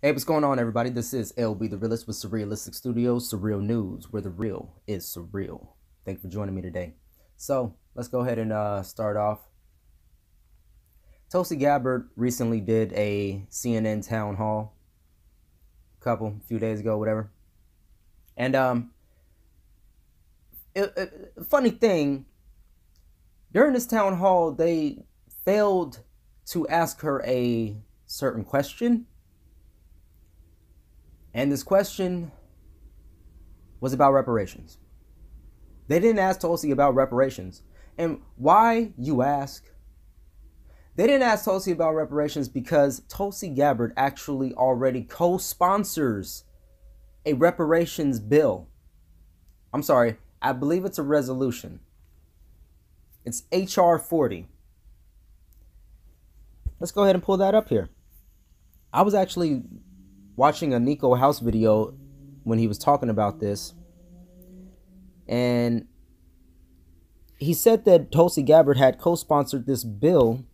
Hey, what's going on, everybody? This is LB the Realist with Surrealistic Studios, Surreal News, where the real is surreal. Thank you for joining me today. So, let's go ahead and start off. Tulsi Gabbard recently did a CNN town hall a few days ago, whatever. And funny thing, during this town hall, they failed to ask her a certain question. And this question was about reparations. They didn't ask Tulsi about reparations. And why, you ask? They didn't ask Tulsi about reparations because Tulsi Gabbard actually already co-sponsors a reparations bill. I'm sorry, I believe it's a resolution. It's HR 40. Let's go ahead and pull that up here. I was actually watching a Nico House video when he was talking about this, and he said that Tulsi Gabbard had co-sponsored this bill.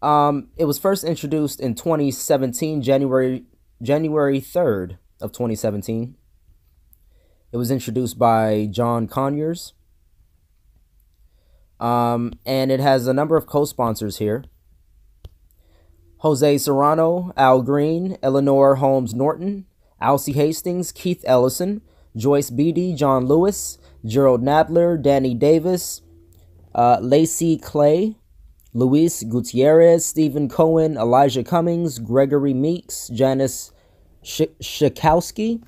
It was first introduced in 2017, January 3rd of 2017. It was introduced by John Conyers, and it has a number of co-sponsors here. Jose Serrano, Al Green, Eleanor Holmes Norton, Alcee Hastings, Keith Ellison, Joyce Beatty, John Lewis, Gerald Nadler, Danny Davis, Lacey Clay, Luis Gutierrez, Stephen Cohen, Elijah Cummings, Gregory Meeks, Janice Schakowsky,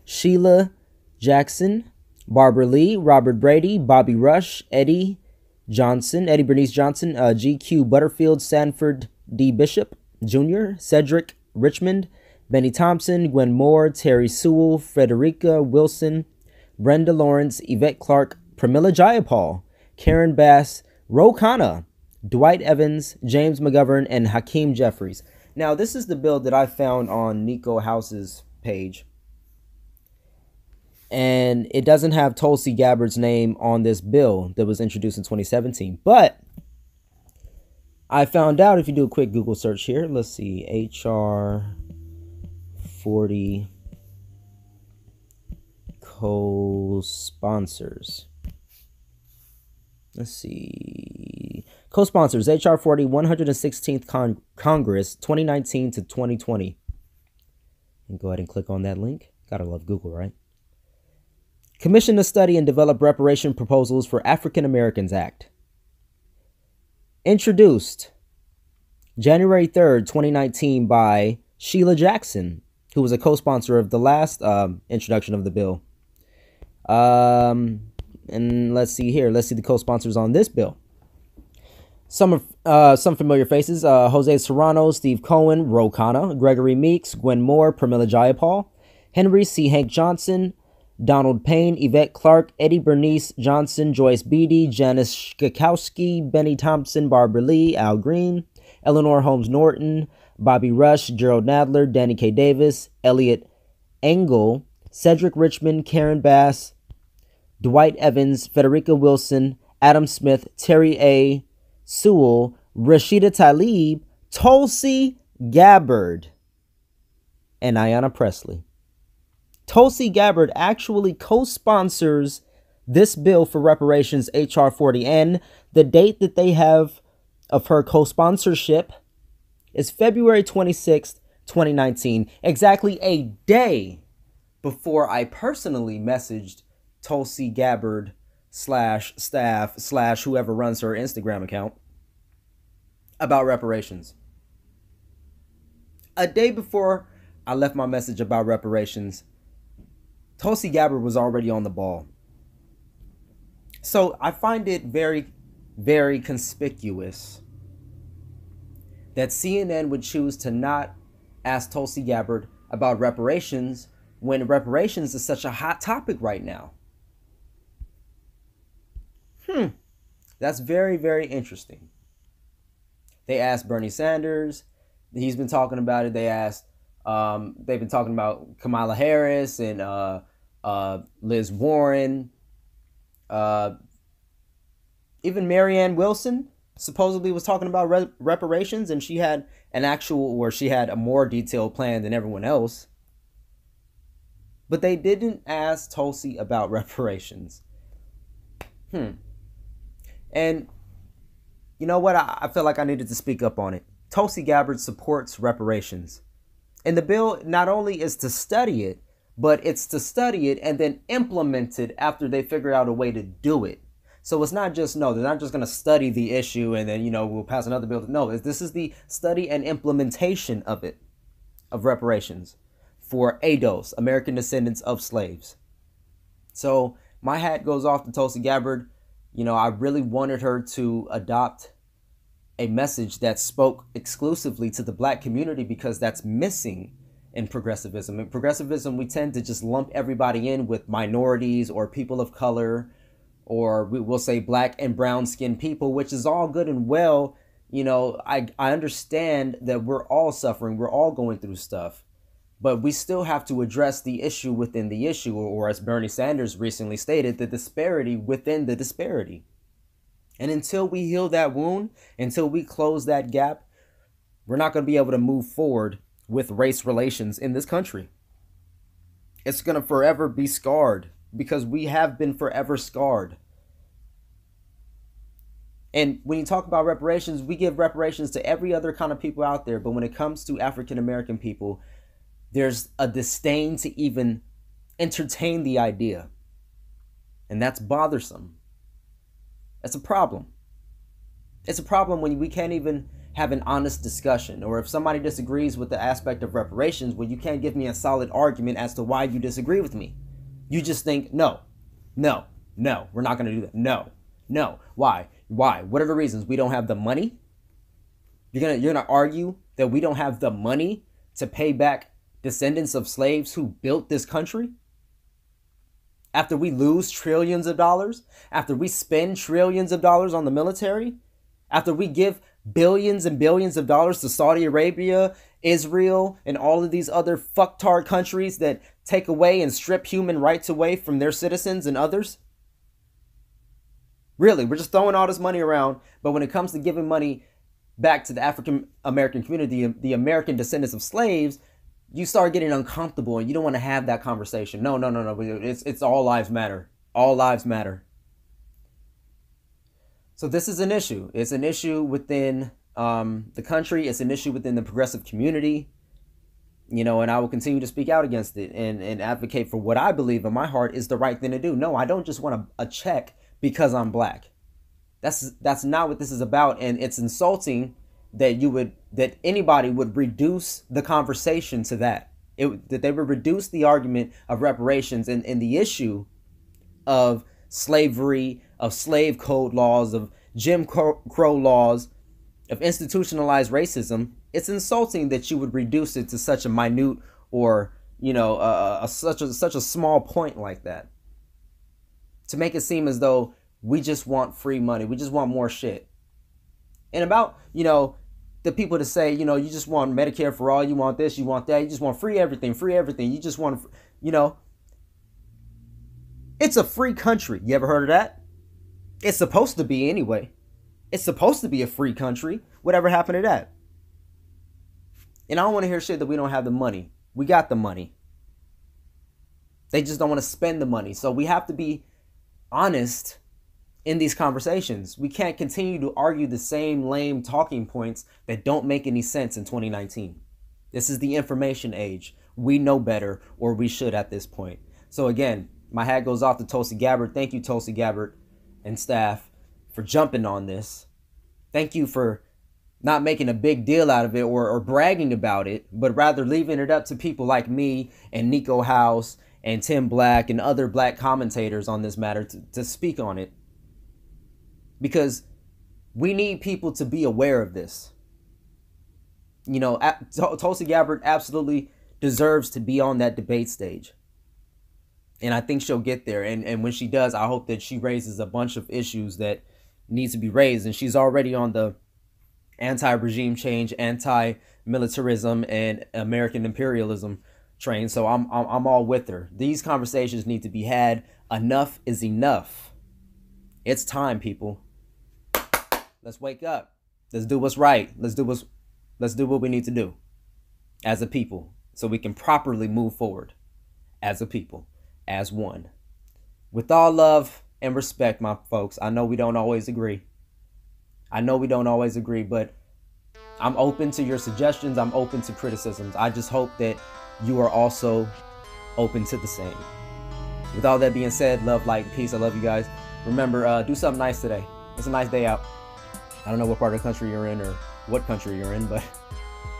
Sheila Jackson, Barbara Lee, Robert Brady, Bobby Rush, Eddie Bernice Johnson, GQ Butterfield, Sanford D. Bishop Jr., Cedric Richmond, Benny Thompson, Gwen Moore, Terry Sewell, Frederica Wilson, Brenda Lawrence, Yvette Clark, Pramila Jayapal, Karen Bass, Ro Khanna, Dwight Evans, James McGovern, and Hakeem Jeffries. Now, this is the bill that I found on Nico House's page. And it doesn't have Tulsi Gabbard's name on this bill that was introduced in 2017. But I found out, if you do a quick Google search here, let's see, HR 40 co-sponsors. Let's see. Co-sponsors, HR 40, 116th Congress, 2019 to 2020. And go ahead and click on that link. Gotta love Google, right? Commission to study and develop reparation proposals for African Americans Act. Introduced January 3rd, 2019 by Sheila Jackson, who was a co-sponsor of the last introduction of the bill. And let's see here. Let's see the co-sponsors on this bill. Some familiar faces. Jose Serrano, Steve Cohen, Ro Khanna, Gregory Meeks, Gwen Moore, Pramila Jayapal, Henry C. Hank Johnson, Donald Payne, Yvette Clark, Eddie Bernice Johnson, Joyce Beatty, Janice Schakowsky, Benny Thompson, Barbara Lee, Al Green, Eleanor Holmes Norton, Bobby Rush, Gerald Nadler, Danny K. Davis, Elliot Engel, Cedric Richmond, Karen Bass, Dwight Evans, Frederica Wilson, Adam Smith, Terry A. Sewell, Rashida Tlaib, Tulsi Gabbard, and Ayanna Pressley. Tulsi Gabbard actually co-sponsors this bill for reparations, HR 40, and the date that they have of her co-sponsorship is February 26th, 2019, exactly a day before I personally messaged Tulsi Gabbard /staff/ whoever runs her Instagram account about reparations. A day before I left my message about reparations, Tulsi Gabbard was already on the ball. So I find it very, very conspicuous that CNN would choose to not ask Tulsi Gabbard about reparations when reparations is such a hot topic right now. That's very, very interesting. They asked Bernie Sanders. He's been talking about it. They asked, they've been talking about Kamala Harris and Liz Warren. Even Marianne Wilson supposedly was talking about reparations, and she had an actual, or she had a more detailed plan than everyone else. But they didn't ask Tulsi about reparations. And you know what? I feel like I needed to speak up on it. Tulsi Gabbard supports reparations. And the bill not only is to study it, but it's to study it and then implement it after they figure out a way to do it. So it's not just, no, they're not just going to study the issue and then, we'll pass another bill. No, this is the study and implementation of it, of reparations for ADOS, American descendants of slaves. So my hat goes off to Tulsi Gabbard. I really wanted her to adopt a message that spoke exclusively to the black community, because that's missing in progressivism. In progressivism, we tend to just lump everybody in with minorities or people of color, or we will say black and brown skinned people, which is all good and well. I understand that we're all suffering. We're all going through stuff. But we still have to address the issue within the issue, or as Bernie Sanders recently stated, the disparity within the disparity. And until we heal that wound, until we close that gap, we're not going to be able to move forward with race relations in this country. It's going to forever be scarred, because we have been forever scarred. And when you talk about reparations, we give reparations to every other kind of people out there. But when it comes to African American people, there's a disdain to even entertain the idea. And that's bothersome. That's a problem. It's a problem when we can't even have an honest discussion. Or if somebody disagrees with the aspect of reparations, well, you can't give me a solid argument as to why you disagree with me. You just think, no, we're not going to do that. No. Why? What are the reasons? We don't have the money? You're gonna argue that we don't have the money to pay back descendants of slaves who built this country? After we lose trillions of dollars? After we spend trillions of dollars on the military? After we give billions and billions of dollars to Saudi Arabia, Israel, and all of these other fucktard countries that take away and strip human rights away from their citizens and others? Really, we're just throwing all this money around, but when it comes to giving money back to the African American community, the American descendants of slaves, you start getting uncomfortable and you don't want to have that conversation. No. It's all lives matter. All lives matter. So this is an issue. It's an issue within the country. It's an issue within the progressive community. And I will continue to speak out against it and advocate for what I believe in my heart is the right thing to do. No, I don't just want a check because I'm black. That's not what this is about. And it's insulting that anybody would reduce the conversation to that. That they would reduce the argument of reparations and the issue of slavery, of slave code laws, of Jim Crow laws, of institutionalized racism. It's insulting that you would reduce it to such a minute or such a small point like that, to make it seem as though we just want free money, we just want more shit. And about the people to say, you just want Medicare for all, you want this, you want that, you just want free everything, you just want, it's a free country. You ever heard of that? It's supposed to be anyway. It's supposed to be a free country. Whatever happened to that? And I don't want to hear shit that we don't have the money. We got the money. They just don't want to spend the money. So we have to be honest in these conversations. We can't continue to argue the same lame talking points that don't make any sense in 2019. This is the information age. We know better, or we should at this point. So again, my hat goes off to Tulsi Gabbard. Thank you, Tulsi Gabbard and staff, for jumping on this. Thank you for not making a big deal out of it or bragging about it, but rather leaving it up to people like me and Nico House and Tim Black and other black commentators on this matter to speak on it. Because we need people to be aware of this. Tulsi Gabbard absolutely deserves to be on that debate stage. And I think she'll get there. And when she does, I hope that she raises a bunch of issues that needs to be raised. And she's already on the anti-regime change, anti-militarism, and American imperialism train. So I'm all with her. These conversations need to be had. Enough is enough. It's time, people. Let's wake up. Let's do what's right. Let's do what's Let's do what we need to do as a people so we can properly move forward as a people, as one. With all love and respect, my folks. I know we don't always agree. But I'm open to your suggestions. I'm open to criticisms. I just hope that you are also open to the same. With all that being said, love, light, and peace. I love you guys. Remember, do something nice today. It's a nice day out. I don't know what part of the country you're in or what country you're in, but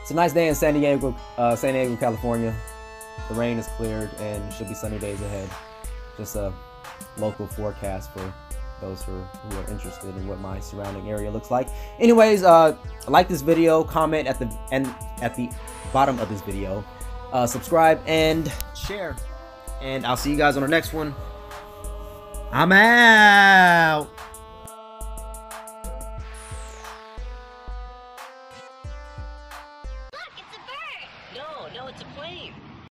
it's a nice day in San Diego, California. The rain is cleared and should be sunny days ahead. Just a local forecast for those who are interested in what my surrounding area looks like. Anyways, like this video, comment at the bottom of this video, subscribe and share. And I'll see you guys on the next one. I'm out. Look, it's a bird. No, it's a plane.